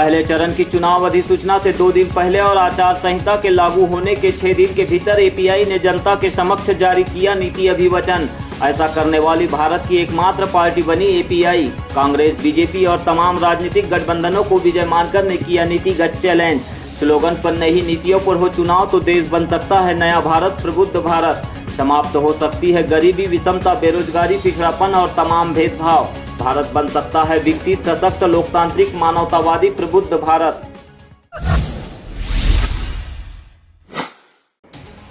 पहले चरण की चुनाव अधिसूचना से 2 दिन पहले और आचार संहिता के लागू होने के 6 दिन के भीतर एपीआई ने जनता के समक्ष जारी किया नीति अभिवचन। ऐसा करने वाली भारत की एकमात्र पार्टी बनी एपीआई। कांग्रेस, बीजेपी और तमाम राजनीतिक गठबंधनों को विजय मानकर ने किया नीतिगत चैलेंज। स्लोगन पर नहीं, नीतियों पर हो चुनाव तो देश बन सकता है नया भारत, प्रबुद्ध भारत। समाप्त हो सकती है गरीबी, विषमता, बेरोजगारी, पिछड़ापन और तमाम भेदभाव। भारत बन सकता है विकसित, सशक्त, लोकतांत्रिक, मानवतावादी, प्रबुद्ध Bharat.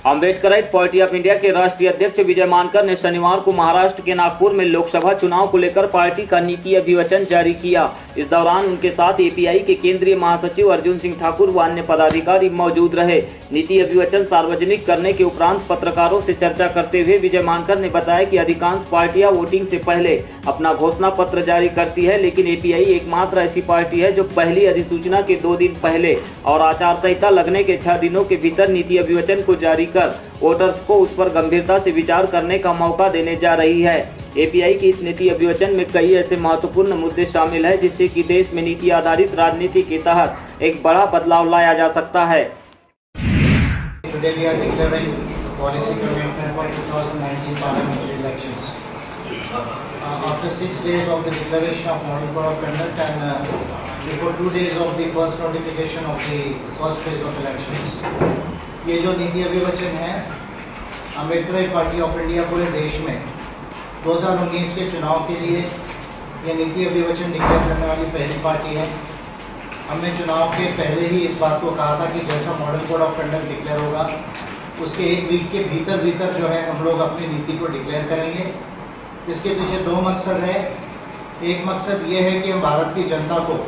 Ambedkarite party of India के राष्ट्रीय अध्यक्ष विजय मानकर ने शनिवार को महाराष्ट्र के नागपुर में लोकसभा चुनाव को लेकर पार्टी का नीति अभिवचन जारी किया। इस दौरान उनके साथ एपीआई के केंद्रीय महासचिव अर्जुन सिंह ठाकुर व अन्य पदाधिकारी मौजूद रहे। नीति अभिवचन सार्वजनिक करने के उपरांत पत्रकारों से चर्चा करते हुए विजय मानकर ने बताया कि अधिकांश पार्टियां वोटिंग से पहले अपना घोषणा पत्र जारी करती है, लेकिन एपीआई एकमात्र ऐसी पार्टी है जो पहली अधिसूचना के 2 दिन पहले और आचार संहिता लगने के 6 दिनों के भीतर नीति अभिवचन को जारी कर वोटर्स को उस पर गंभीरता से विचार करने का मौका देने जा रही है। एपीआई की इस नीति अभिवचन में कई ऐसे महत्वपूर्ण मुद्दे शामिल हैं जिससे कि देश में नीति आधारित राजनीति के तहत एक बड़ा बदलाव लाया जा सकता है। Today we are declaring policy commitment for 2019 parliamentary elections. After 6 days of the declaration of model code of conduct and before 2 days of the first notification of the first phase of elections, ये जो नीति अभिवचन है, Ambedkarite party of India पूरे देश में 2019 के चुनाव के लिए ये नीति अभिवचन डिक्लेयर करने वाली पहली पार्टी है। हमने चुनाव के पहले ही इस बात को कहा था कि जैसा model code of conduct declare होगा उसके 1 वीक के भीतर जो है हम लोग अपनी नीति को डिक्लेयर करेंगे। इसके पीछे 2 मकसद है। एक मकसद ये है कि हम भारत की जनता को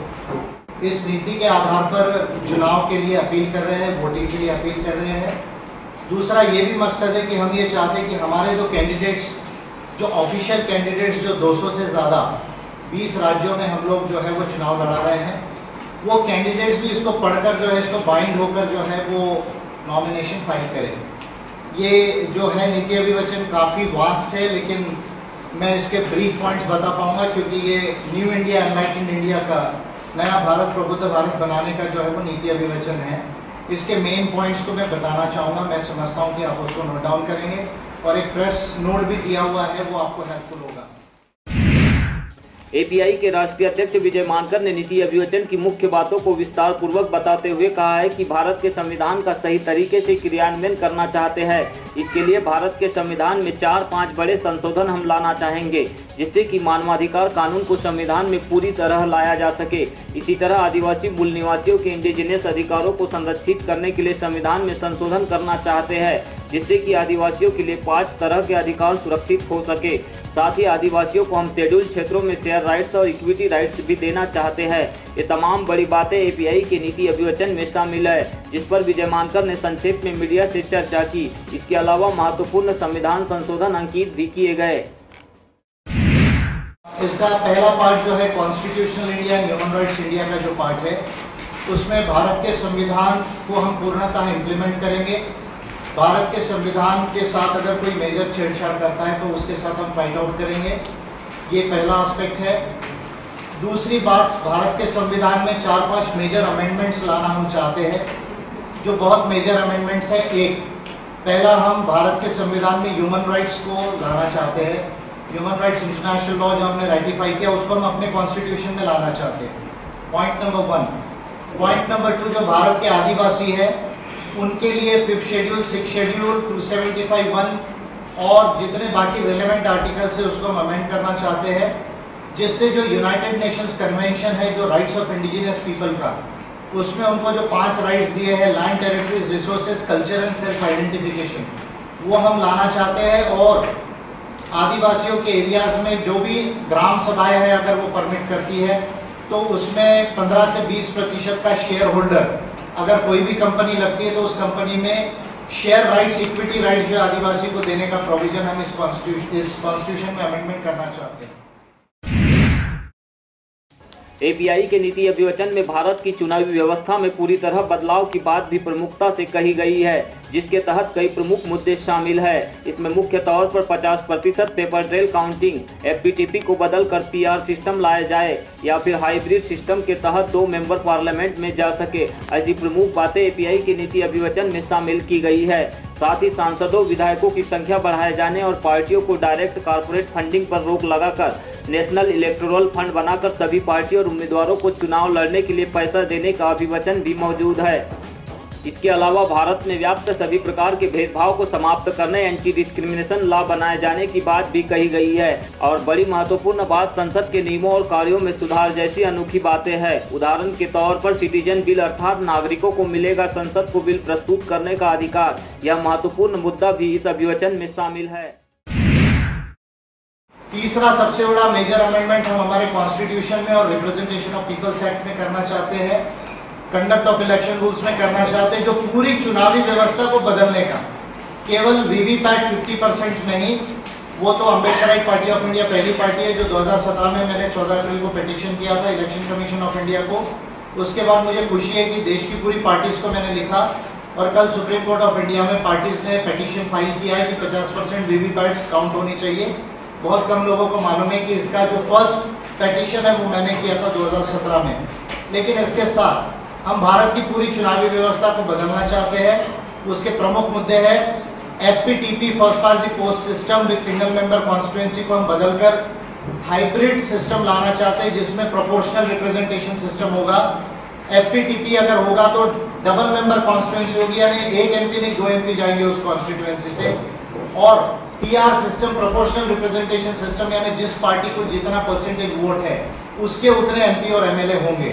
इस नीति के आधार पर चुनाव के लिए अपील कर रहे हैं, वोटिंग के लिए अपील कर रहे हैं। दूसरा ये भी मकसद है कि हम ये चाहते हैं कि हमारे जो कैंडिडेट्स, जो ऑफिशियल कैंडिडेट्स जो 200 से ज़्यादा 20 राज्यों में हम लोग जो है वो चुनाव लड़ा रहे हैं, वो कैंडिडेट्स भी इसको पढ़कर जो है, इसको बाइंड होकर जो है वो नॉमिनेशन फाइल करें। ये जो है नीति अभिवचन काफ़ी वास्ट है, लेकिन मैं इसके ब्रीफ पॉइंट्स बता पाऊंगा क्योंकि ये न्यू इंडिया, एनलाइटेंड इंडिया का, नया भारत, प्रबुद्ध भारत बनाने का जो है वो नीति अभिवचन है। इसके मेन पॉइंट्स को मैं बताना चाहूँगा। मैं समझता हूँ कि आप उसको नोट डाउन करेंगे और एक प्रेस नोट भी दिया हुआ है, वो आपको हेल्पफुल होगा। एपीआई के राष्ट्रीय अध्यक्ष विजय मानकर ने नीति अभिवचन की मुख्य बातों को विस्तार पूर्वक बताते हुए कहा है कि भारत के संविधान का सही तरीके से क्रियान्वयन करना चाहते हैं। इसके लिए भारत के संविधान में 4-5 बड़े संशोधन हम लाना चाहेंगे, जिससे कि मानवाधिकार कानून को संविधान में पूरी तरह लाया जा सके। इसी तरह आदिवासी मूल निवासियों के इंडिजिनियस अधिकारों को संरक्षित करने के लिए संविधान में संशोधन करना चाहते हैं, जिससे कि आदिवासियों के लिए 5 तरह के अधिकार सुरक्षित हो सके। साथ ही आदिवासियों को हम शेड्यूल क्षेत्रों में शेयर राइट्स और इक्विटी राइट्स भी देना चाहते हैं। ये तमाम बड़ी बातें एपीआई के नीति अभिवचन में शामिल है, जिस पर विजय मानकर ने संक्षेप में मीडिया से चर्चा की। इसके अलावा महत्वपूर्ण संविधान संशोधन अंकित भी किए गए। इसका पहला पार्ट जो है constitutional India, human rights India का जो पार्ट है, उसमें भारत के संविधान को हम पूर्णतः इम्प्लीमेंट करेंगे। भारत के संविधान के साथ अगर कोई मेजर छेड़छाड़ करता है तो उसके साथ हम फाइट आउट करेंगे। ये पहला एस्पेक्ट है। दूसरी बात, भारत के संविधान में 4-5 मेजर अमेंडमेंट्स लाना हम चाहते हैं, जो बहुत मेजर अमेंडमेंट्स है। एक, पहला, हम भारत के संविधान में ह्यूमन राइट्स को लाना चाहते हैं। ह्यूमन राइट्स इंटरनेशनल लॉ जो हमने रेटिफाई किया उसको हम अपने कॉन्स्टिट्यूशन में लाना चाहते हैं। Point number 1। पॉइंट नंबर 2, जो भारत के आदिवासी है उनके लिए 5th शेड्यूल, 6th शेड्यूल, 275(1) और जितने बाकी रिलेवेंट आर्टिकल्स है उसको हम अमेंड करना चाहते हैं, जिससे जो यूनाइटेड नेशंस कन्वेंशन है जो राइट्स ऑफ इंडिजिनियस पीपल का, उसमें उनको जो 5 राइट्स दिए हैं, land, territories, resources, culture and self identification, वो हम लाना चाहते हैं। और आदिवासियों के एरियाज में जो भी ग्राम सभाएं हैं अगर वो परमिट करती है तो उसमें 15 से 20% का शेयर होल्डर अगर कोई भी कंपनी लगती है तो उस कंपनी में शेयर राइट्स, इक्विटी राइट्स जो आदिवासी को देने का प्रोविजन हम इस कॉन्स्टिट्यूशन में अमेंडमेंट करना चाहते हैं। एपीआई के नीति अभिवचन में भारत की चुनावी व्यवस्था में पूरी तरह बदलाव की बात भी प्रमुखता से कही गई है, जिसके तहत कई प्रमुख मुद्दे शामिल है। इसमें मुख्य तौर पर 50% पेपर ट्रेल काउंटिंग, एफपीटीपी को बदलकर पीआर सिस्टम लाया जाए या फिर हाइब्रिड सिस्टम के तहत 2 मेंबर पार्लियामेंट में जा सके। ऐसी प्रमुख बातें एपीआई के नीति अभिवचन में शामिल की गई है। साथ ही सांसदों, विधायकों की संख्या बढ़ाए जाने और पार्टियों को डायरेक्ट कारपोरेट फंडिंग पर रोक लगाकर नेशनल इलेक्टोरल फंड बनाकर सभी पार्टी और उम्मीदवारों को चुनाव लड़ने के लिए पैसा देने का अभिवचन भी मौजूद है। इसके अलावा भारत में व्याप्त सभी प्रकार के भेदभाव को समाप्त करने एंटी डिस्क्रिमिनेशन लॉ बनाए जाने की बात भी कही गई है। और बड़ी महत्वपूर्ण बात संसद के नियमों और कार्यों में सुधार जैसी अनोखी बातें हैं। उदाहरण के तौर पर सिटीजन बिल अर्थात नागरिकों को मिलेगा संसद को बिल प्रस्तुत करने का अधिकार। यह महत्वपूर्ण मुद्दा भी इस अभिवचन में शामिल है। तीसरा सबसे बड़ा मेजर अमेंडमेंट हम हमारे कॉन्स्टिट्यूशन में और रिप्रेजेंटेशन ऑफ पीपल्स एक्ट में करना चाहते हैं, कंडक्ट ऑफ इलेक्शन रूल्स में करना चाहते हैं, जो पूरी चुनावी व्यवस्था को बदलने का। केवल वीवीपैट 50% नहीं, वो तो अम्बेडकराइट पार्टी ऑफ इंडिया पहली पार्टी है जो 2017 में मैंने 14 अप्रैल को पिटीशन किया था इलेक्शन कमीशन ऑफ इंडिया को। उसके बाद मुझे खुशी है कि देश की पूरी पार्टीज को मैंने लिखा और कल सुप्रीम कोर्ट ऑफ इंडिया में पार्टीज ने पिटीशन फाइल किया है कि 50% वीवीपैट्स काउंट होनी चाहिए। बहुत कम लोगों को मालूम है कि इसका जो फर्स्ट पिटीशन है वो मैंने किया था 2017 में। लेकिन इसके साथ हम भारत की पूरी चुनावी व्यवस्था को बदलना चाहते हैं। उसके प्रमुख मुद्दे हैं FPTP, first pass the post system with single member constituency को हम बदलकर हाइब्रिड सिस्टम लाना चाहते हैं जिसमें प्रोपोर्शनल रिप्रेजेंटेशन सिस्टम होगा। एफपीटीपी अगर होगा तो डबल मेंबर कॉन्स्टिट्यूएंसी होगी, यानी एक एमपी नहीं 2 एमपी जाएंगे उस कॉन्स्टिट्यूएंसी से। और PR system, proportional representation system, यानी जिस पार्टी को जितना परसेंटेज वोट है उसके उतने एमपी और एमएलए होंगे।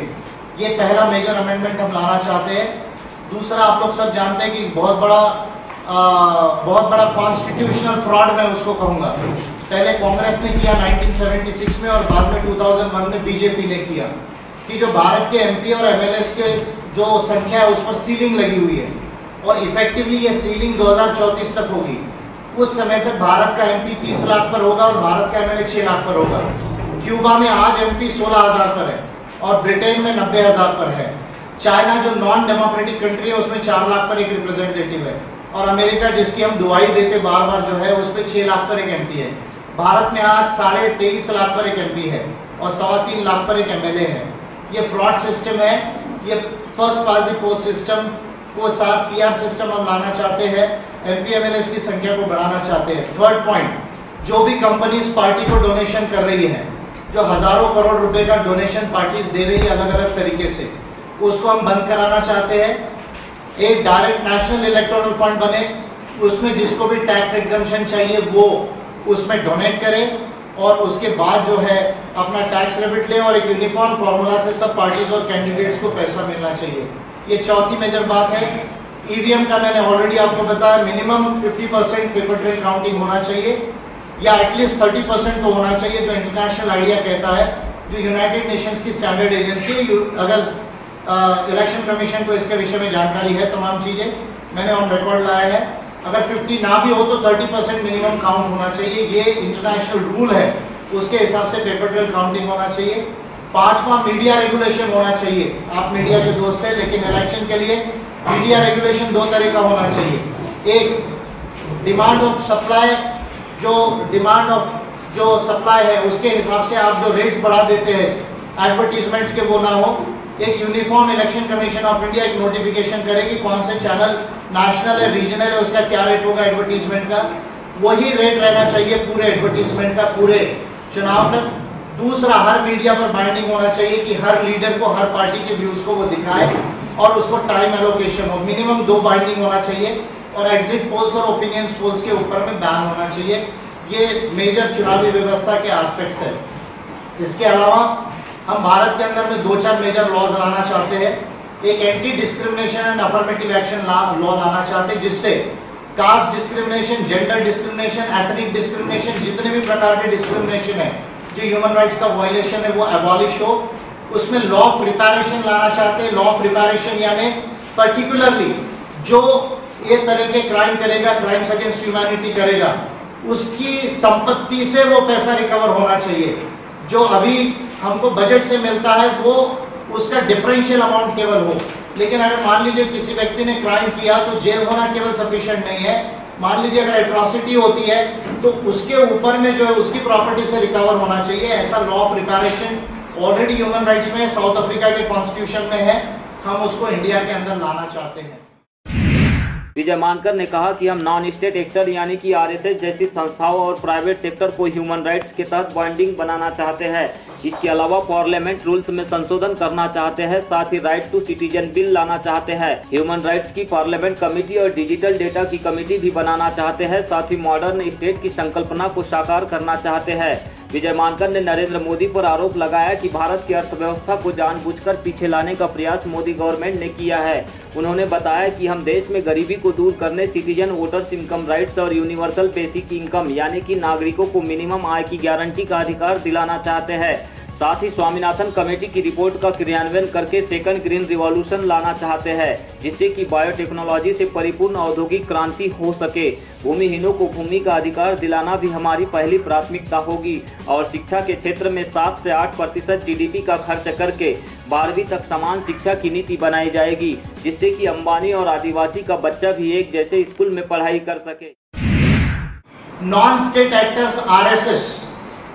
ये पहला मेजर अमेंडमेंट हम लाना चाहते हैं। दूसरा, आप लोग सब जानते हैं कि बहुत बड़ा कॉन्स्टिट्यूशनल फ्रॉड मैं उसको कहूँगा। पहले कांग्रेस ने किया 1976 में और बाद में 2001 में बीजेपी ने किया कि जो भारत के एमपी और एमएलए के जो संख्या है उस पर सीलिंग लगी हुई है और इफेक्टिवली ये सीलिंग 2034 तक होगी। उस समय तक भारत का एमपी 30 लाख पर होगा और भारत का एमएलए 6 लाख पर होगा। क्यूबा में आज एमपी 16,000 पर है और ब्रिटेन में 90,000 पर है। चाइना जो नॉन डेमोक्रेटिक कंट्री है उसमें 4 लाख पर एक रिप्रेजेंटेटिव है और अमेरिका जिसकी हम दुआई देते बार बार जो है उस पर 6 लाख पर एक एमपी है। भारत में आज 23.5 लाख पर एक एमपी है और 3.25 लाख पर एक एमएलए है। ये फ्रॉड सिस्टम है। ये first pass the post system को साथ पीआर सिस्टम हम लाना चाहते हैं। एमपी एमएलए की संख्या को बढ़ाना चाहते हैं। थर्ड पॉइंट, जो भी कंपनीज पार्टी को डोनेशन कर रही है, जो हजारों करोड़ रुपए का डोनेशन पार्टीज दे रही है अलग अलग तरीके से, उसको हम बंद कराना चाहते हैं। एक डायरेक्ट नेशनल इलेक्टोरल फंड बने, उसमें जिसको भी टैक्स एग्जम्पशन चाहिए वो उसमें डोनेट करे और उसके बाद जो है अपना टैक्स रेबिट ले और एक यूनिफॉर्म फॉर्मूला से सब पार्टीज और कैंडिडेट्स को पैसा मिलना चाहिए। ये चौथी मेजर बात है। ईवीएम का मैंने ऑलरेडी आपको बताया, मिनिमम 50% पेपर ट्रेल काउंटिंग होना चाहिए या एटलीस्ट 30% तो होना चाहिए, जो इंटरनेशनल आइडिया कहता है, जो यूनाइटेड नेशंस की स्टैंडर्ड एजेंसी। अगर इलेक्शन कमीशन को इसके विषय में जानकारी है, तमाम चीजें मैंने ऑन रिकॉर्ड लाया है। अगर 50 ना भी हो तो 30% मिनिमम काउंट होना चाहिए। ये इंटरनेशनल रूल है, उसके हिसाब से पेपर ट्रेल काउंटिंग होना चाहिए। पांचवा, मीडिया रेगुलेशन होना चाहिए। आप मीडिया के दोस्त हैं, लेकिन इलेक्शन के लिए मीडिया रेगुलेशन 2 तरह का होना चाहिए। एक, डिमांड ऑफ सप्लाई, जो सप्लाई है उसके हिसाब से आप जो रेट्स बढ़ा देते हैं एडवर्टीजमेंट्स के, वो ना हो। एक uniform election commission of India एक नोटिफिकेशन करे कि कौन से चैनल नेशनल है, रीजनल है, उसका क्या रेट होगा एडवर्टीजमेंट का, वही रेट रहना चाहिए पूरे एडवर्टीजमेंट का पूरे चुनाव तक। दूसरा, हर मीडिया पर बाइंडिंग होना चाहिए कि हर लीडर को, हर पार्टी के व्यूज को वो दिखाए और उसको टाइम एलोकेशन हो। मिनिमम 2 बाइंडिंग होना चाहिए और एग्जिट पोल्स और ओपिनियंस पोल्स के ऊपर में बैन होना चाहिए। ये मेजर चुनावी व्यवस्था के एस्पेक्ट्स है। इसके अलावा हम भारत के अंदर में 2-4 मेजर लॉज लाना चाहते हैं। एक anti discrimination and affirmative action law लाना चाहते हैं, जिससे caste discrimination, gender discrimination, ethnic discrimination, जितने भी प्रकार के डिस्क्रिमिनेशन है जो ह्यूमन राइट्स का वायलेशन है वो एबॉलिश हो। उसमें लॉ ऑफ रिपेरेशन लाना चाहते हैं। लॉ ऑफ रिपेरेशन यानी पर्टिकुलरली जो ये तरह के क्राइम करेगा, क्राइम्स अगेंस्ट ह्यूमैनिटी करेगा, उसकी संपत्ति से वो पैसा रिकवर होना चाहिए। जो अभी हमको बजट से मिलता है वो उसका डिफरेंशियल अमाउंट केवल हो। लेकिन अगर मान लीजिए किसी व्यक्ति ने क्राइम किया तो जेल होना केवल सफिशिएंट नहीं है। मान लीजिए अगर एट्रॉसिटी होती है तो उसके ऊपर में जो है उसकी प्रॉपर्टी से रिकवर होना चाहिए। ऐसा law of reparation already human rights में साउथ अफ्रीका के कॉन्स्टिट्यूशन में है, हम उसको इंडिया के अंदर लाना चाहते हैं। विजय मानकर ने कहा कि हम नॉन स्टेट एक्टर यानी कि आरएसएस जैसी संस्थाओं और प्राइवेट सेक्टर को ह्यूमन राइट्स के तहत बाइंडिंग बनाना चाहते हैं। इसके अलावा पार्लियामेंट रूल्स में संशोधन करना चाहते हैं, साथ ही राइट टू सिटीजन बिल लाना चाहते हैं। ह्यूमन राइट्स की पार्लियामेंट कमेटी और डिजिटल डेटा की कमेटी भी बनाना चाहते हैं, साथ ही मॉडर्न स्टेट की संकल्पना को साकार करना चाहते हैं। विजय मानकर ने नरेंद्र मोदी पर आरोप लगाया कि भारत की अर्थव्यवस्था को जानबूझकर पीछे लाने का प्रयास मोदी गवर्नमेंट ने किया है। उन्होंने बताया कि हम देश में गरीबी को दूर करने, सिटीजन वोटर्स इनकम राइट्स और यूनिवर्सल बेसिक इनकम यानी कि नागरिकों को मिनिमम आय की गारंटी का अधिकार दिलाना चाहते हैं। साथ ही स्वामीनाथन कमेटी की रिपोर्ट का क्रियान्वयन करके सेकंड ग्रीन रिवॉल्यूशन लाना चाहते हैं, जिससे कि बायोटेक्नोलॉजी से परिपूर्ण औद्योगिक क्रांति हो सके। भूमिहीनों को भूमि का अधिकार दिलाना भी हमारी पहली प्राथमिकता होगी और शिक्षा के क्षेत्र में 7 से 8% जीडीपी का खर्च करके 12वीं तक समान शिक्षा की नीति बनाई जाएगी, जिससे कि अंबानी और आदिवासी का बच्चा भी एक जैसे स्कूल में पढ़ाई कर सके। नॉन स्टेट एक्टर्स आरएसएस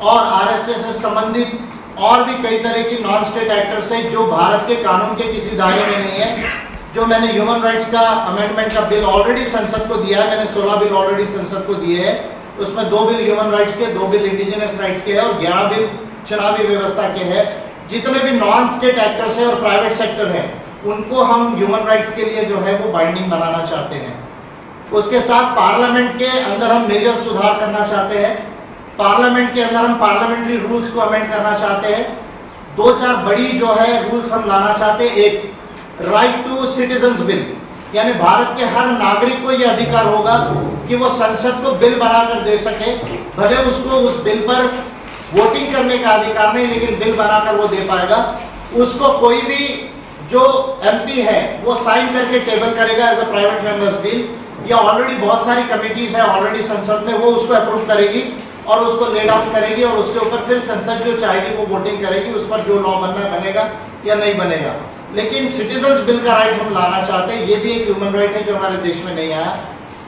और आरएसएस से संबंधित और भी कई तरह की नॉन स्टेट एक्टर्स है जो भारत के कानून के किसी दायरे में नहीं है। जो मैंने ह्यूमन राइट्स का अमेंडमेंट का बिल ऑलरेडी संसद को दिया है, मैंने 16 बिल ऑलरेडी संसद को दिए हैं। उसमें 2 बिल ह्यूमन राइट्स के, 2 बिल इंडिजिनस राइट्स के हैं और 11 बिल चुनावी व्यवस्था के हैं। जितने भी नॉन स्टेट एक्टर्स है और प्राइवेट सेक्टर है उनको हम ह्यूमन राइट्स के लिए जो है वो बाइंडिंग बनाना चाहते हैं। उसके साथ पार्लियामेंट के अंदर हम मेजर सुधार करना चाहते हैं। पार्लियामेंट के अंदर हम पार्लियामेंट्री रूल्स को अमेंड करना चाहते हैं। 2-4 बड़ी जो है रूल्स हम लाना चाहते हैं। एक राइट टू सिटीजन्स बिल, यानी भारत के हर नागरिक को यह अधिकार होगा कि वो संसद को बिल बनाकर दे सके। भले उसको उस बिल पर वोटिंग करने का अधिकार नहीं, लेकिन बिल बनाकर वो दे पाएगा। उसको कोई भी जो एमपी है वो साइन करके टेबल करेगा as a private members bill, या ऑलरेडी बहुत सारी कमिटीज है ऑलरेडी संसद में, वो उसको अप्रूव करेगी और उसको ले डाउन करेगी और उसके ऊपर फिर संसद जो चाहेगी वो वोटिंग करेगी, उस पर जो लॉ बनना बनेगा या नहीं बनेगा। लेकिन सिटीजन्स बिल का राइट हम लाना चाहते हैं। ये भी एक ह्यूमन राइट है जो हमारे देश में नहीं आया।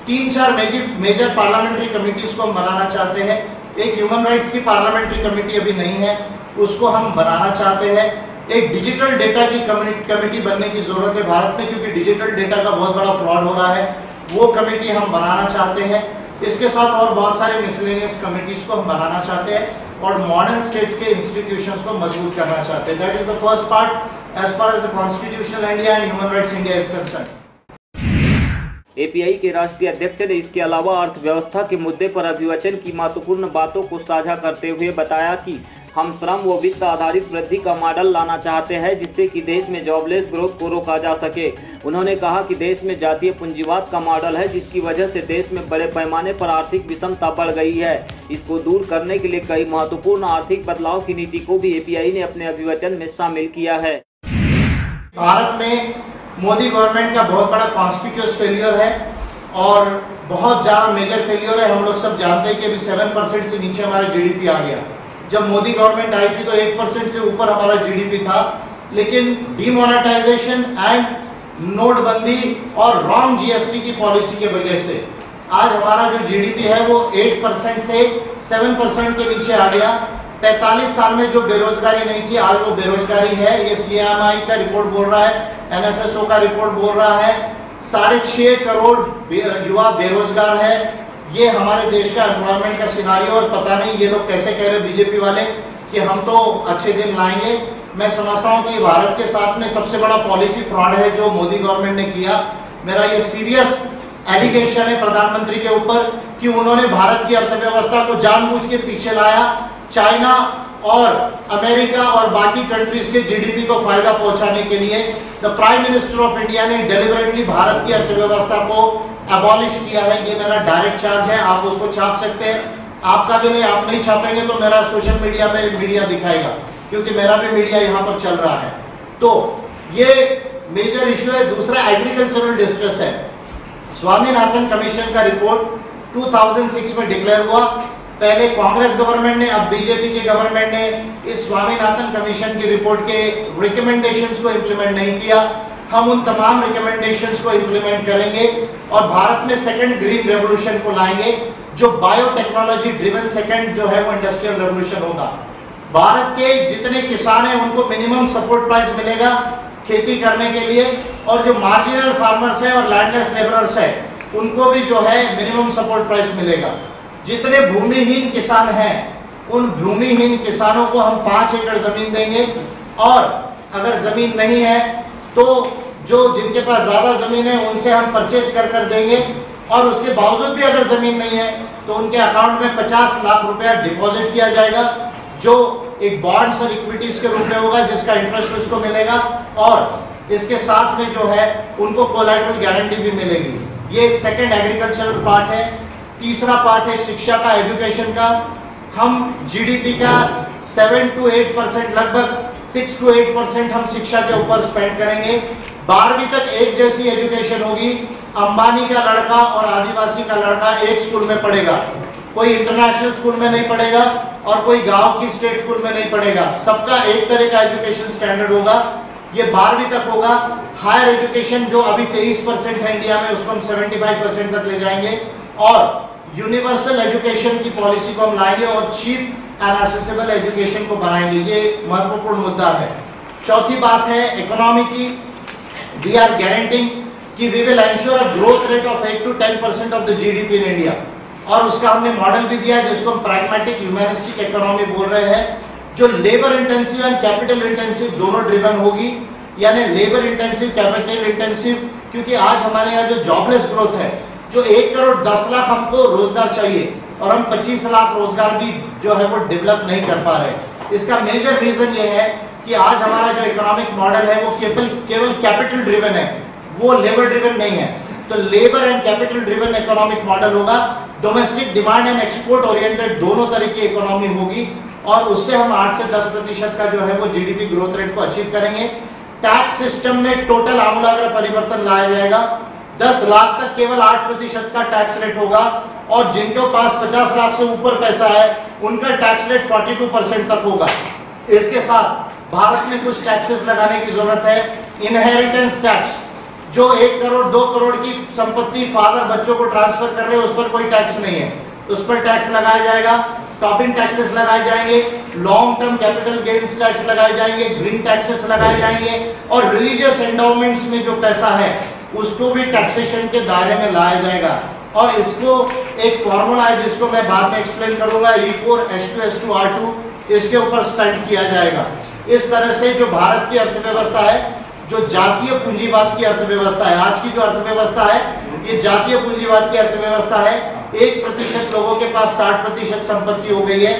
3-4 मेजर पार्लियामेंट्री कमिटीज को हम बनाना चाहते हैं। एक ह्यूमन राइट्स की पार्लियामेंट्री कमेटी अभी नहीं है, उसको हम बनाना चाहते हैं। एक डिजिटल डेटा की कमेटी बनने की जरूरत है भारत में, क्योंकि डिजिटल डेटा का बहुत बड़ा फ्रॉड हो रहा है। वो कमेटी हम बनाना चाहते हैं। इसके साथ और बहुत सारे मिसलेनियस कमिटीज को हम बनाना चाहते हैं और मॉडर्न स्टेट्स के इंस्टीट्यूशंस को मजबूत करना चाहते हैं। That is the first part as far as the constitutional India and human rights India is concerned. API के राष्ट्रीय अध्यक्ष ने इसके अलावा अर्थव्यवस्था के मुद्दे पर अभिवचन की महत्वपूर्ण बातों को साझा करते हुए बताया कि हम श्रम व वित्त आधारित वृद्धि का मॉडल लाना चाहते हैं, जिससे कि देश में जॉबलेस ग्रोथ को रोका जा सके। उन्होंने कहा कि देश में जातीय पूंजीवाद का मॉडल है, जिसकी वजह से देश में बड़े पैमाने पर आर्थिक विषमता बढ़ गई है। इसको दूर करने के लिए कई महत्वपूर्ण आर्थिक बदलाव की नीति को भी एपीआई ने अपने अभिवचन में शामिल किया है। भारत में मोदी गवर्नमेंट का बहुत बड़ा कॉन्स्पिक्यूअस फेलियर है और बहुत ज्यादा मेजर फेलियर है। हम लोग सब जानते हैं कि अभी 7% से नीचे हमारा जीडीपी आ गया। जब मोदी गवर्नमेंट आई थी तो 1% से ऊपर हमारा जीडीपी था, लेकिन डीमोनेटाइजेशन एंड नोटबंदी और रॉन्ग जीएसटी की पॉलिसी के वजह से आज हमारा जो जीडीपी है वो 8% से 7% के नीचे आ गया। 45 साल में जो बेरोजगारी नहीं थी आज वो बेरोजगारी है। ये सीएमआई का रिपोर्ट बोल रहा है, एनएसएसओ का रिपोर्ट बोल रहा है। 6.5 करोड़ युवा बेरोजगार है। ये हमारे देश का एनवायरमेंट का सिनारियो, और पता नहीं ये लोग कैसे कह रहे बीजेपी वाले कि हम तो अच्छे दिन लाएंगे। मैं समझता हूँ कि भारत के साथ में सबसे बड़ा पॉलिसी फ्रॉड है जो मोदी गवर्नमेंट ने किया। मेरा ये सीरियस एलिगेशन है प्रधानमंत्री के ऊपर कि उन्होंने भारत की अर्थव्यवस्था को जानबूझ के पीछे लाया। चाइना और अमेरिका और बाकी कंट्रीज के जीडीपी को फायदा पहुंचाने के लिए the prime minister of India ने डेलिबरेटली भारत की अर्थव्यवस्था को एबॉलिश किया है। ये मेरा डायरेक्ट चार्ज है, आप उसको छाप सकते हैं। आपका भी नहीं, आप नहीं छापेंगे तो मेरा सोशल मीडिया में मीडिया दिखाएगा, क्योंकि मेरा भी मीडिया यहाँ पर चल रहा है। तो ये मेजर इश्यू है। दूसरा एग्रीकल्चरल डिस्ट्रेस है। स्वामीनाथन कमीशन का रिपोर्ट 2006 में डिक्लेयर हुआ पहले कांग्रेस गवर्नमेंट ने, अब बीजेपी के गवर्नमेंट ने इस स्वामीनाथन कमीशन की रिपोर्ट के रिकमेंडेशंस को इंप्लीमेंट नहीं किया। हम उन तमाम रिकमेंडेशंस को इंप्लीमेंट करेंगे और भारत में सेकंड ग्रीन रेवोल्यूशन को लाएंगे, जो बायोटेक्नोलॉजी ड्रिवन सेकंड जो है वो इंडस्ट्रियल रेवोल्यूशन होगा। भारत के जितने किसान हैं उनको मिनिमम सपोर्ट प्राइस मिलेगा खेती करने के लिए, और जो मार्जिनल फार्मर्स हैं और लैंडलेस लेबरर्स हैं उनको भी जो है मिनिमम सपोर्ट प्राइस मिलेगा। जितने भूमिहीन किसान हैं उन भूमिहीन किसानों को हम 5 एकड़ जमीन देंगे, और अगर जमीन नहीं है तो जो जिनके पास ज्यादा जमीन है उनसे हम परचेज कर देंगे, और उसके बावजूद भी अगर जमीन नहीं है तो उनके अकाउंट में 50 लाख रुपया डिपॉजिट किया जाएगा, जो एक बॉन्ड्स और इक्विटीज के रूप में होगा, जिसका इंटरेस्ट उसको मिलेगा, और इसके साथ में जो है उनको कोलैटरल गारंटी भी मिलेगी। ये सेकंड एग्रीकल्चरल पार्ट है। तीसरा पार्ट है शिक्षा का, एजुकेशन का। हम जीडीपी का 7 to 8%, लगभग 6 to 8% हम शिक्षा के ऊपर स्पेंड करेंगे। 12वीं तक एक जैसी एजुकेशन होगी। अंबानी का लड़का और आदिवासी का लड़का एक स्कूल में पढ़ेगा, कोई इंटरनेशनल स्कूल में नहीं पढ़ेगा और कोई गांव की स्टेट स्कूल में नहीं पढ़ेगा। सबका एक तरह का एजुकेशन स्टैंडर्ड होगा। ये 12वीं तक होगा। हायर एजुकेशन जो अभी 23% है इंडिया में, उसको हम 75% तक ले जाएंगे, और यूनिवर्सल एजुकेशन की पॉलिसी को हम लाएंगे और चीप एंड एक्सेसिबल एजुकेशन को बनाएंगे। ये महत्वपूर्ण मुद्दा है। चौथी बात है इकोनॉमी की। वी आर गारंटिंग कि we will ensure a growth rate of 8 to 10% of the GDP in India, और उसका हमने मॉडल भी दिया है जिसको हम प्रैग्मेटिक ह्यूमैनिस्टिक इकोनॉमी बोल रहे हैं, जो labour intensive and capital intensive दोनों ड्रिवन होगी, यानी लेबर इंटेंसिव, कैपिटल इंटेंसिव। क्योंकि आज हमारे यहाँ जो जॉबलेस ग्रोथ है, जो 1 करोड़ 10 लाख हमको रोजगार चाहिए और हम 25 लाख रोजगार भी जो है वो डेवलप नहीं कर पा रहे। इसका मेजर रीजन ये है कि आज हमारा जो इकोनॉमिक मॉडल है वो केवल कैपिटल ड्रिवन है, वो लेबर ड्रिवन नहीं है। तो labour and capital driven economic model होगा। Domestic demand and export oriented दोनों तरह की इकोनॉमी होगी, और उससे हम 8 से 10% का जो है वो जीडीपी ग्रोथ रेट को अचीव करेंगे। टैक्स सिस्टम में टोटल आमूलाग्र परिवर्तन लाया जाएगा। 10 लाख तक केवल 8% का टैक्स रेट होगा, और जिनके पास 50 लाख से ऊपर पैसा है उनका टैक्स रेट 42% तक होगा। इसके साथ भारत में कुछ टैक्सेस लगाने की जरूरत है। इनहेरिटेंस टैक्स, जो 1 करोड़ 2 करोड़ की संपत्ति फादर बच्चों को ट्रांसफर कर रहे हैं उस पर कोई टैक्स नहीं है, उस पर टैक्स लगाया जाएगा। टॉपिंग टैक्सेस लगाए जाएंगे, long term capital gains tax लगाए जाएंगे, ग्रीन टैक्सेस लगाए जाएंगे, और रिलीजियस एंडाउमेंट्स में जो पैसा है उसको भी टैक्सेशन के दायरे में लाया जाएगा। और इसको एक फॉर्मूला है जिसको मैं बाद में एक्सप्लेन करूंगा, E4H2S2R2, इसके ऊपर स्पेंड किया जाएगा। इस तरह से जो भारत की अर्थव्यवस्था है, जो जातीय पूंजीवाद की अर्थव्यवस्था है, आज की जो अर्थव्यवस्था है ये जातीय पूंजीवाद की अर्थव्यवस्था है। 1% लोगों के पास 60% संपत्ति हो गई है,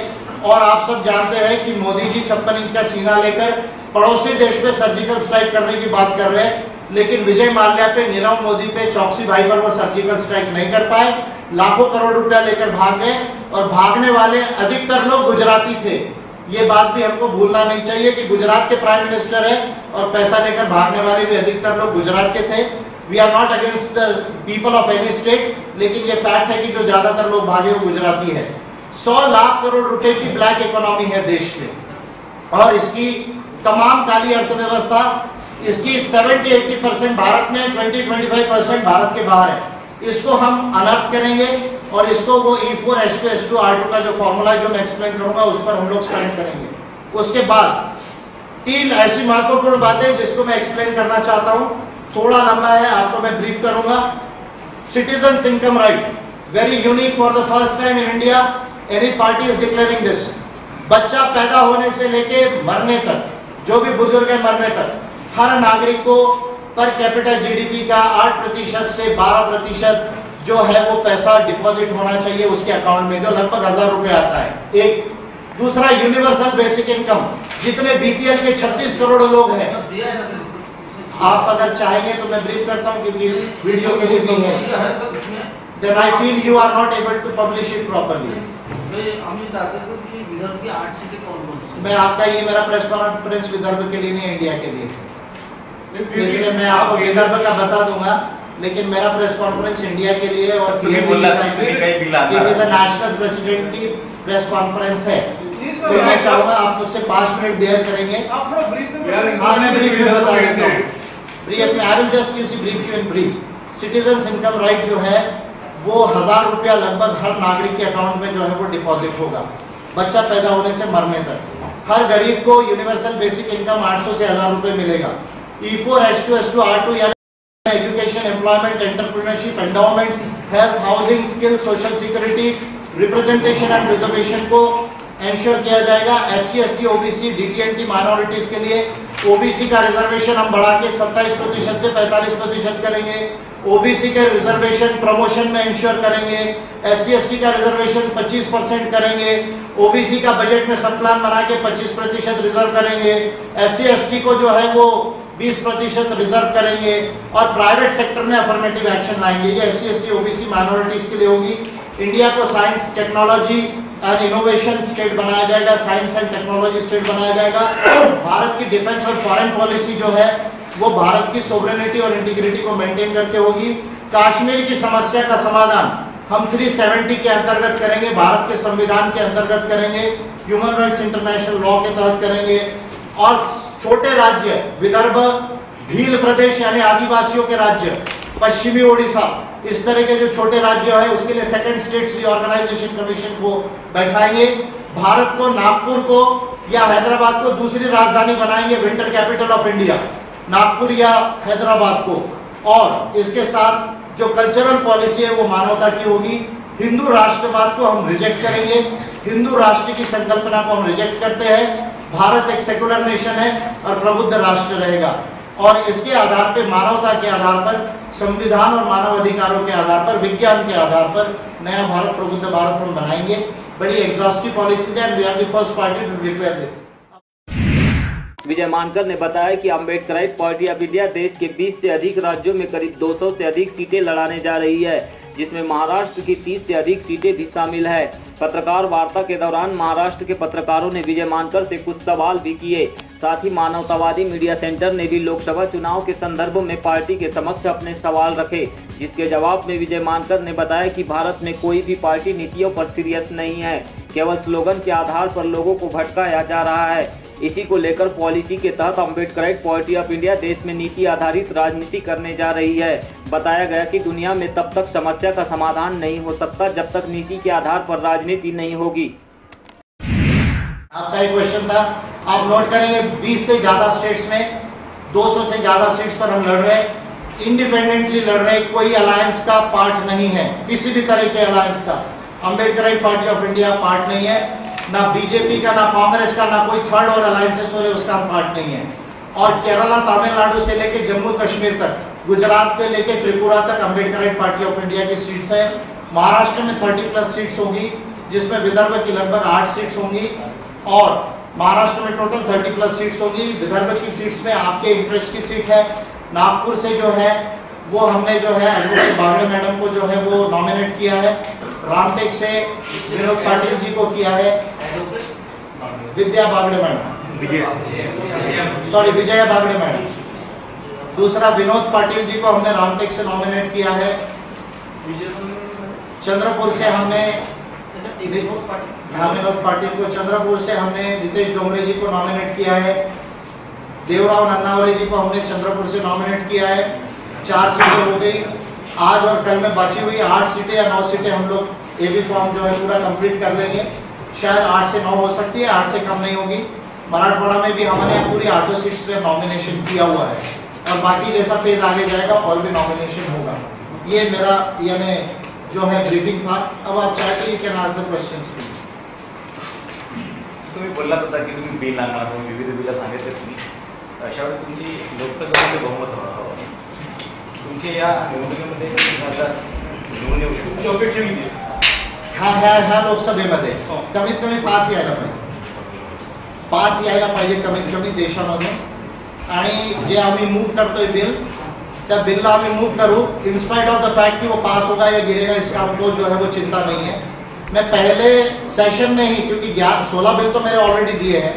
और आप सब जानते हैं कि मोदी जी 56 इंच का सीना लेकर पड़ोसी देश पे सर्जिकल स्ट्राइक करने की बात कर रहे हैं, लेकिन विजय माल्या पे, नीरव मोदी पे, चौकसी भाई पर वो सर्जिकल स्ट्राइक नहीं कर पाए। लाखों करोड़ रुपया लेकर भाग गए, और भागने वाले अधिकतर लोग गुजराती थे। ये बात भी हमको भूलना नहीं चाहिए कि गुजरात के प्राइम मिनिस्टर है और पैसा लेकर भागने वाले भी अधिकतर लोग गुजरात के थे। We are not against the people of any state, लेकिन ये फैक्ट है कि जो ज्यादातर लोग भागे वो गुजराती है। 100 लाख करोड़ रुपए की ब्लैक इकोनॉमी है देश में, और इसकी तमाम काली अर्थव्यवस्था, इसकी 70-80% भारत में, 20-25% भारत के बाहर है। इसको हम अनर्थ करेंगे, और इसको वो E4H2S2R2 का जो फॉर्मूला है जो मैं एक्सप्लेन करूंगा उस पर हम लोग स्पेंड करेंगे। उसके बाद 3 ऐसी महत्वपूर्ण बातें जिसको मैं एक्सप्लेन करना चाहता हूं, थोड़ा लंबा है, आपको मैं ब्रीफ करूंगा। Citizens income right, very unique, for the first time in India any party is declaring this. बच्चा पैदा होने से लेके मरने तक, जो भी बुजुर्ग है मरने तक, हर नागरिक को पर कैपिटा जीडीपी का 8% से 12% जो है वो पैसा डिपॉजिट होना चाहिए उसके अकाउंट में, जो लगभग 1000 रुपए आता है। एक दूसरा, यूनिवर्सल बेसिक इनकम, जितने बीपीएल के 36 करोड़ लोग हैं, आप अगर चाहेंगे तो मैं ब्रीफ करता हूं क्योंकि वीडियो के लिए भी है। Then I feel you are not able to publish it properly. हम ये चाहते थे कि विदर्भ की 8 सिटी कौन-कौन सी? मैं आपका ये मेरा प्रेस कॉन्फ्रेंस विदर्भ के लिए नहीं, इंडिया के लिए, इसलिए मैं आपको विदर्भ का बता दूंगा लेकिन मेरा प्रेस कॉन्फ्रेंस इंडिया के लिए और it is a national president की प्रेस कॉन्फ्रेंस है। तो मैं चाहूंगा आप मुझसे 5 मिनट देर करेंगे। हाँ, मैं ब्रीफ में बता देता हूँ। ब्रीफ में I will just use brief you in brief. Citizen income right जो है वो 1000 रुपया लगभग हर नागरिक के अकाउंट में जो है वो डिपॉजिट होगा, बच्चा पैदा होने से मरने तक। हर गरीब को यूनिवर्सल बेसिक इनकम 800 से 1000 रुपए मिलेगा। E4 H2 S2 R2 यानी education, employment, entrepreneurship, endowments, health, housing, skill, social security, representation and reservation को इंश्योर किया जाएगा। SC ST OBC DT&T minorities के लिए OBC का रिजर्वेशन हम बढ़ा के 27% से 45% करेंगे। OBC के रिजर्वेशन प्रमोशन में इंश्योर करेंगे। SC ST का रिजर्वेशन 25% करेंगे। OBC का बजट में सब प्लान बना के 25% रिजर्व करेंगे। SC ST को जो है वो 20% रिजर्व करेंगे और प्राइवेट सेक्टर में अफर्मेटिव एक्शन लाएंगे। ये SC ST OBC माइनॉरिटीज के लिए होगी। इंडिया को science, technology and innovation state बनाया जाएगा, साइंस एंड टेक्नोलॉजी स्टेट बनाया जाएगा। भारत की डिफेंस और फॉरेन पॉलिसी जो है वो भारत की सोवरेनिटी और इंटीग्रिटी को मेंटेन करके होगी। कश्मीर की समस्या का समाधान हम 370 के अंतर्गत करेंगे, भारत के संविधान के अंतर्गत करेंगे, ह्यूमन राइट्स इंटरनेशनल लॉ के तहत करेंगे। और छोटे राज्य विदर्भ, भील प्रदेश यानी आदिवासियों के राज्य, पश्चिमी ओडिशा, इस तरह के जो छोटे राज्य है उसके लिए सेकंड स्टेट्स रीऑर्गेनाइजेशन कमीशन को बैठाएंगे। भारत को, नागपुर को या हैदराबाद को दूसरी राजधानी बनाएंगे, winter capital of India, Nagpur या हैदराबाद को। और इसके साथ जो कल्चरल पॉलिसी है वो मानवता की होगी। हिंदू राष्ट्रवाद को हम रिजेक्ट करेंगे, हिंदू राष्ट्र की संकल्पना को हम रिजेक्ट करते हैं। भारत एक सेकुलर नेशन है और प्रबुद्ध राष्ट्र रहेगा और इसके आधार पर, मानवता के आधार पर, संविधान और मानव अधिकारों के आधार पर, विज्ञान के आधार पर नया भारत, प्रबुद्ध भारत हम बनाएंगे। बड़ी एग्जॉस्टिव पॉलिसीज है। We are the first party to declare this. Vijay Mankar ने बताया कि अम्बेडकराइट पार्टी ऑफ इंडिया देश के 20 से अधिक राज्यों में करीब 200 से अधिक सीटें लड़ाने जा रही है, जिसमें महाराष्ट्र की 30 से अधिक सीटें भी शामिल है। पत्रकार वार्ता के दौरान महाराष्ट्र के पत्रकारों ने विजय मानकर से कुछ सवाल भी किए। साथ ही मानवतावादी मीडिया सेंटर ने भी लोकसभा चुनाव के संदर्भ में पार्टी के समक्ष अपने सवाल रखे, जिसके जवाब में विजय मानकर ने बताया कि भारत में कोई भी पार्टी नीतियों पर सीरियस नहीं है, केवल स्लोगन के आधार पर लोगों को भटकाया जा रहा है। इसी को लेकर पॉलिसी के तहत अम्बेडकराइट पार्टी ऑफ इंडिया देश में नीति आधारित राजनीति करने जा रही है। बताया गया कि दुनिया में तब तक समस्या का समाधान नहीं हो सकता जब तक नीति के आधार पर राजनीति नहीं होगी। आपका एक क्वेश्चन था, आप नोट करेंगे 20 से ज्यादा स्टेट्स में 200 से ज्यादा सीट्स पर हम लड़ रहे हैं, इंडिपेंडेंटली लड़ रहे हैं, कोई अलायंस का पार्ट नहीं है, किसी भी तरह के अलायंस का Ambedkarite party of India part नहीं है, ना बीजेपी का, ना कांग्रेस का, ना कोई थर्ड और अलायंसेस हो रहे उसका हम पार्ट नहीं है। और केरला, तमिलनाडु से लेके जम्मू कश्मीर तक, गुजरात से लेके त्रिपुरा तक अम्बेडकराइट पार्टी ऑफ इंडिया की सीट्स है। महाराष्ट्र में 30+ सीट्स होगी, जिसमें विदर्भ की लगभग 8 सीट्स होंगी और महाराष्ट्र में टोटल 30+ सीट्स होगी। विदर्भ की सीट्स में आपके इंटरेस्ट की सीट है। नागपुर से जो है वो हमने जो है एडवोकेट बागड़े मैडम को जो है वो नॉमिनेट किया है। रामटेक से विनोद पाटिल जी को किया है, विद्या बागड़े मैडम, विजया बागड़े मैडम। दूसरा विनोद पाटिल जी को हमने रामटेक से नॉमिनेट किया है। चंद्रपुर से हमने विनोद पाटिल को, चंद्रपुर से हमने नितेश डोंगरे जी को नॉमिनेट किया है। देवराव नन्नावरे जी को हमने चंद्रपुर से नॉमिनेट किया है। 4 सीटें हो गई। आज और कल में बची हुई 8 सीटें या 9 सीटें हम लोग एबी फॉर्म जो है पूरा कंप्लीट कर लेंगे। शायद 8 से 9 हो सकती है, 8 से कम नहीं होगी। मराठवाड़ा में भी हमने पूरी 8 सीट्स पे नॉमिनेशन किया हुआ है और बाकी जैसा फेज आगे जाएगा और भी नॉमिनेशन होगा। ये मेरा यानी जो है ब्रीफिंग था। अब आप चाहते हैं can ask the questions please. तुम्ही बोललात होता की तुम्ही बिल आणणार आहोत, विविध बिलं सांगितले तुम्ही, अशा वेळी तुमची लोकसभेमध्ये बहुमत हवं, तुमचे या निवडणुकीमध्ये निवडून येऊ शकतो अपेक्षा किती? ह्या लोकसभेमध्ये कमीत कमी 5 यायला पाहिजे, 5 यायला पाहिजे कमीत कमी देशामध्ये। आणि जे आम्ही मूव करतोय बिल, त्या बिलला आम्ही मूव करू इंस्पाइट ऑफ द फैक्ट कि वो पास होगा या गिरेगा, इसका हमको जो है वो चिंता नहीं है। मैं पहले सेशन में ही, क्योंकि 16 बिल तो मेरे ऑलरेडी दिए हैं,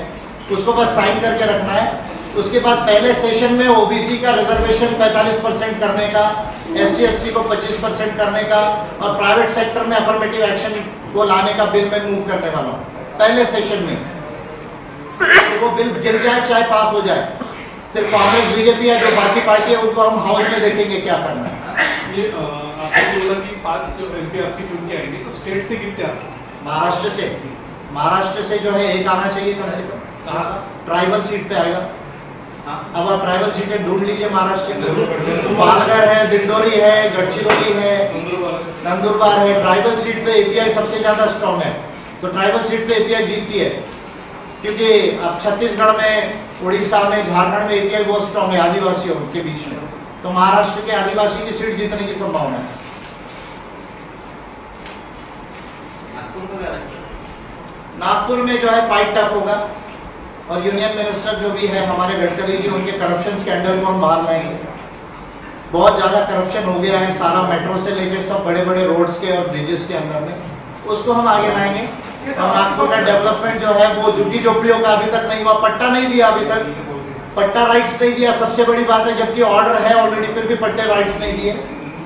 उसको बस साइन करके रखना है। उसके बाद पहले सेशन में ओबीसी का रिजर्वेशन 45% करने का, SC ST को 25% करने का और प्राइवेट सेक्टर में अफर्मेटिव एक्शन को लाने का बिल में मूव करने वाला हूँ पहले सेशन में। तो वो बिल गिर जाए चाहे पास हो जाए, फिर कांग्रेस बीजेपी है जो बाकी पार्टी है उनको हम हाउस में देखेंगे क्या करना है। ये आपने बोला कि 5 MP आपकी चुन के आएंगे, तो स्टेट से कितने आते? महाराष्ट्र से जो है एक आना चाहिए कम से कम। कहाँ? ट्राइबल सीट पे आएगा। अब आप ट्राइबल सीटें ढूंढ लीजिए महाराष्ट्र की। पालघर है, दिंडोरी है, गढ़चिरौली है, नंदुरबार है। ट्राइबल सीट पे एपीआई सबसे ज्यादा स्ट्रॉन्ग है, तो ट्राइबल सीट पे एपीआई जीतती है, क्योंकि अब छत्तीसगढ़ में, उड़ीसा में, झारखंड में एपीआई बहुत स्ट्रॉन्ग है आदिवासियों के बीच में, तो महाराष्ट्र के आदिवासी की सीट जीतने की संभावना है। नागपुर में जो है फाइट टफ होगा और यूनियन मिनिस्टर जो भी है हमारे गडकरी जी, उनके करप्शन स्कैंडल को हम बाहर लाएंगे। बहुत ज़्यादा करप्शन हो गया है, सारा मेट्रो से लेके सब बड़े बड़े रोड्स के और ब्रिजेस के अंदर में, उसको हम आगे लाएंगे। और नागपुर का डेवलपमेंट जो है वो झुग्गी झोपड़ियों का अभी तक नहीं हुआ, पट्टा नहीं दिया अभी तक, पट्टा राइट्स नहीं दिया, सबसे बड़ी बात है, जबकि ऑर्डर है ऑलरेडी फिर भी पट्टे राइट्स नहीं दिए।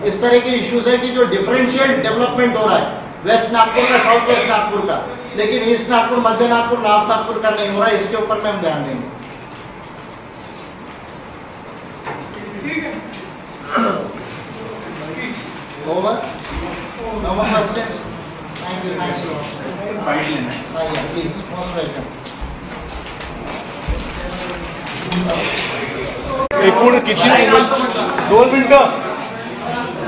इस तरह के इश्यूज है कि जो डिफरेंशियल डेवलपमेंट हो रहा है वेस्ट नागपुर का, साउथ वेस्ट नागपुर का, लेकिन ईस्ट नागपुर, मध्य नागपुर, नॉर्थ नागपुर का नहीं हो रहा है, इसके ऊपर में हम ध्यान देंगे। Over no more questions. Thank you, thanks a lot. Fight लेना है। हां प्लीज, मोस्ट वेलकम। एकूण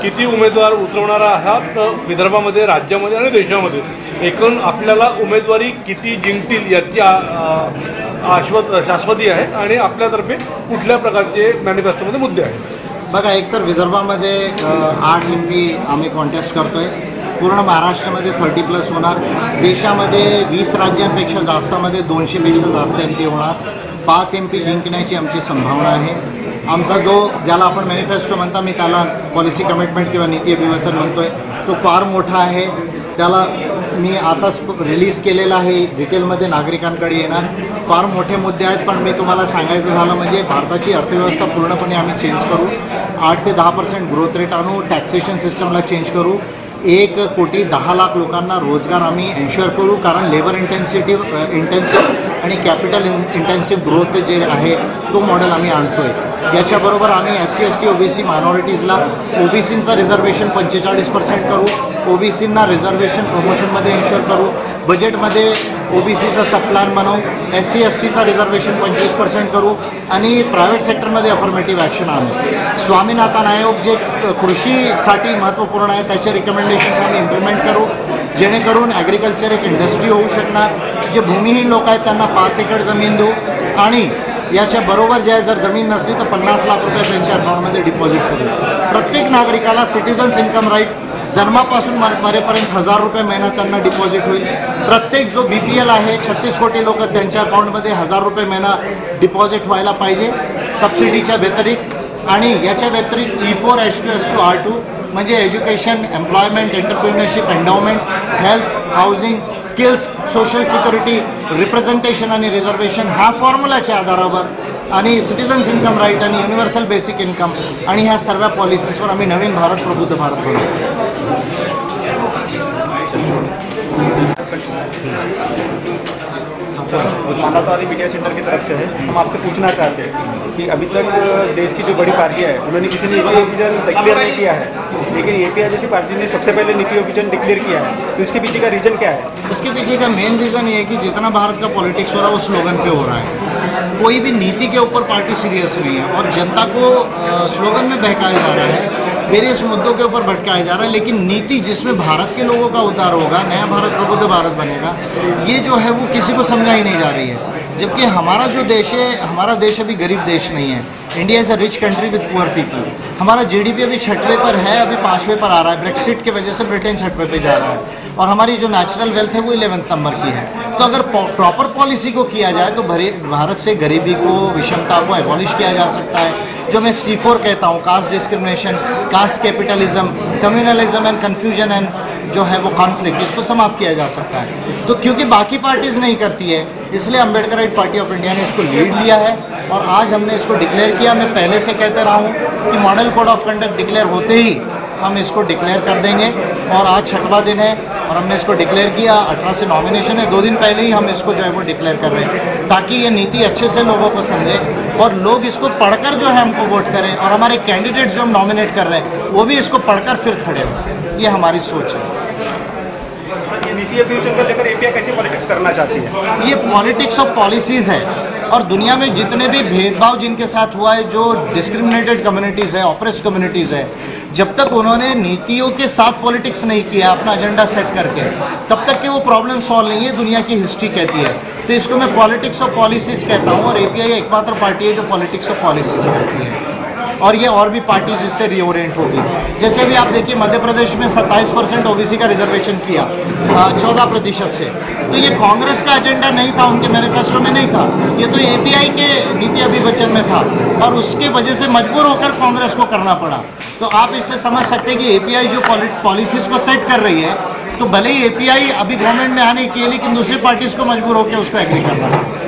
किती उमेदवार उतरवणार आहात विदर्भामध्ये, राज्यामध्ये आणि देशामध्ये? एकूण आपल्याला उमेदवारी किती जिंकतील याची शाश्वती आहे आणि आपल्यातर्फे कुठल्या प्रकारचे मॅनिफेस्टोमध्ये मुद्दे आहेत? बघा, एकतर विदर्भामध्ये 8 MP आम्ही कॉन्टेस्ट करतोय, पूर्ण महाराष्ट्रामध्ये 30+ होणार, देशामध्ये 20 राज्यांपेक्षा जास्तामध्ये 200पेक्षा जास्त MP होणार, 5 MP जिंकण्याची आमची संभावना आहे। आमचा जो, ज्याला आपण मॅनिफेस्टो म्हणता, मी त्याला पॉलिसी कमिटमेंट किंवा नीती अभिवचन म्हणतोय, तो फार मोठा आहे, त्याला मी आताच रिलीज केलेला आहे, डिटेलमध्ये नागरिकांकडे येणार। फार मोठे मुद्दे आहेत, पण मी तुम्हाला सांगायचं झालं म्हणजे भारताची अर्थव्यवस्था पूर्णपणे आम्ही चेंज करू, 8 ते 10% ग्रोथ रेट आणू, टॅक्सेशन सिस्टमला चेंज करू, 1,10,00,000 लोकांना रोजगार आम्ही एन्श्युअर करू, कारण लेबर इंटेन्सिव्ह आणि कॅपिटल इंटेन्सिव्ह ग्रोथ जे आहे तो मॉडेल आम्ही आणतोय। याच्याबरोबर आम्ही SC ST OBC मायनॉरिटीजला OBCंचं रिझर्वेशन 45% करू, OBCंना रिझर्वेशन प्रमोशनमध्ये एन्श्युअर करू, बजेटमध्ये OBCचा सब प्लॅन बनवू, SC STचा रिझर्वेशन 25% करू आणि प्रायव्हेट सेक्टरमध्ये अफर्मेटिव्ह ॲक्शन आणू। स्वामीनाथन आयोग जे कृषीसाठी महत्त्वपूर्ण आहे त्याचे रिकमेंडेशन्स आम्ही इम्प्लिमेंट करू, जेणेकरून ॲग्रिकल्चर एक इंडस्ट्री होऊ शकणार। जे भूमिहीन लोक आहेत त्यांना 5 एकर जमीन देऊ आणि याच्या बरोबर जे जर जमीन नसली तर 50 लाख रुपये त्यांच्या अकाउंटमध्ये डिपॉझिट करू। प्रत्येक नागरिकाला सिटीजन्स इन्कम राईट जन्मापासून मरेपर्यंत 1000 रुपये महिना त्यांना डिपॉझिट होईल। प्रत्येक जो BPL आहे 36 कोटी लोक, त्यांच्या अकाउंटमध्ये 1000 रुपये महिना डिपॉझिट व्हायला पाहिजे सबसिडीच्या व्यतिरिक्त। आणि याच्या व्यतिरिक्त E4 H2 S2 R2 म्हणजे education, employment, entrepreneurship, endowments, health, housing, skills, social security, representation आणि रिझर्वेशन ह्या फॉर्म्युलाच्या आधारावर आणि सिटीजन्स इन्कम राईट आणि युनिव्हर्सल बेसिक इन्कम आणि ह्या सर्व पॉलिसीजवर आम्ही नवीन भारत, प्रबुद्ध भारत बनवू। मानवतावादी मीडिया सेंटर की तरफ से है। हम आपसे पूछना चाहते हैं कि अभी तक देश की जो बड़ी पार्टियां हैं उन्होंने किसी ने नीति विजन डिक्लेयर नहीं किया है, लेकिन API जैसी पार्टी ने सबसे पहले नीति विजन डिक्लेयर किया है, तो इसके पीछे का रीजन क्या है? इसके पीछे का मेन रीज़न ये है कि जितना भारत का पॉलिटिक्स हो रहा है वो स्लोगन पे हो रहा है, कोई भी नीति के ऊपर पार्टी सीरियस नहीं है और जनता को स्लोगन में बहकाया जा रहा है, वेरियस मुद्दों के ऊपर भटकाया जा रहा है। लेकिन नीति जिसमें भारत के लोगों का उद्धार होगा, नया भारत, प्रबुद्ध भारत बनेगा, ये जो है वो किसी को समझाई नहीं जा रही है। जबकि हमारा जो देश है, हमारा देश अभी गरीब देश नहीं है। India is a rich country with poor people. हमारा GDP अभी 6वें पर है, अभी 5वें पर आ रहा है। ब्रेक्सिट की वजह से ब्रिटेन 6वें पे जा रहा है और हमारी जो नेचुरल वेल्थ है वो 11वें नंबर की है। तो अगर प्रॉपर पॉलिसी को किया जाए तो भारत से गरीबी को, विषमता को एबॉलिश किया जा सकता है। जो मैं C4 कहता हूँ, caste discrimination, caste capitalism, communalism and confusion and जो है वो कॉन्फ्लिक्ट, इसको समाप्त किया जा सकता है। तो क्योंकि बाकी पार्टीज़ नहीं करती है, इसलिए अम्बेडकराइट पार्टी ऑफ इंडिया ने इसको लीड लिया है और आज हमने इसको डिक्लेयर किया। मैं पहले से कहते रहा हूँ कि model code of conduct declare होते ही हम इसको डिक्लेयर कर देंगे, और आज 6वां दिन है और हमने इसको डिक्लेयर किया। 18 से नॉमिनेशन है, 2 दिन पहले ही हम इसको जो है वो डिक्लेयर कर रहे हैं, ताकि ये नीति अच्छे से लोगों को समझे और लोग इसको पढ़कर जो है हमको वोट करें, और हमारे कैंडिडेट जो हम नॉमिनेट कर रहे हैं वो भी इसको पढ़कर फिर खड़े हों। ये हमारी सोच है। सर, ये नीति अभियोजन को लेकर एपीआई कैसे पॉलिटिक्स करना चाहती है? ये पॉलिटिक्स ऑफ पॉलिसीज़ है, और दुनिया में जितने भी भेदभाव जिनके साथ हुआ है, जो डिस्क्रिमिनेटेड कम्युनिटीज़ है, ऑप्रेस्ड कम्युनिटीज़ है, जब तक उन्होंने नीतियों के साथ पॉलिटिक्स नहीं किया अपना एजेंडा सेट करके, तब तक के वो प्रॉब्लम सॉल्व नहीं है, दुनिया की हिस्ट्री कहती है। तो इसको मैं पॉलिटिक्स ऑफ पॉलिसीज़ कहता हूँ, और एपीआई एकमात्र पार्टी है जो पॉलिटिक्स ऑफ पॉलिसीज़ करती है, और ये और भी पार्टीज इससे रीओरिएंट होगी। जैसे अभी आप देखिए मध्य प्रदेश में 27% ओबीसी का रिजर्वेशन किया 14% से, तो ये कांग्रेस का एजेंडा नहीं था, उनके मैनिफेस्टो में नहीं था, ये तो एपीआई के नीति अभिवचन में था, और उसके वजह से मजबूर होकर कांग्रेस को करना पड़ा। तो आप इससे समझ सकते हैं कि एपीआई जो पॉलिसीज़ को सेट कर रही है, तो भले ही एपीआई अभी गवर्नमेंट में आने की है, लेकिन दूसरी पार्टीज़ को मजबूर होकर उसको एग्री करना पड़ा।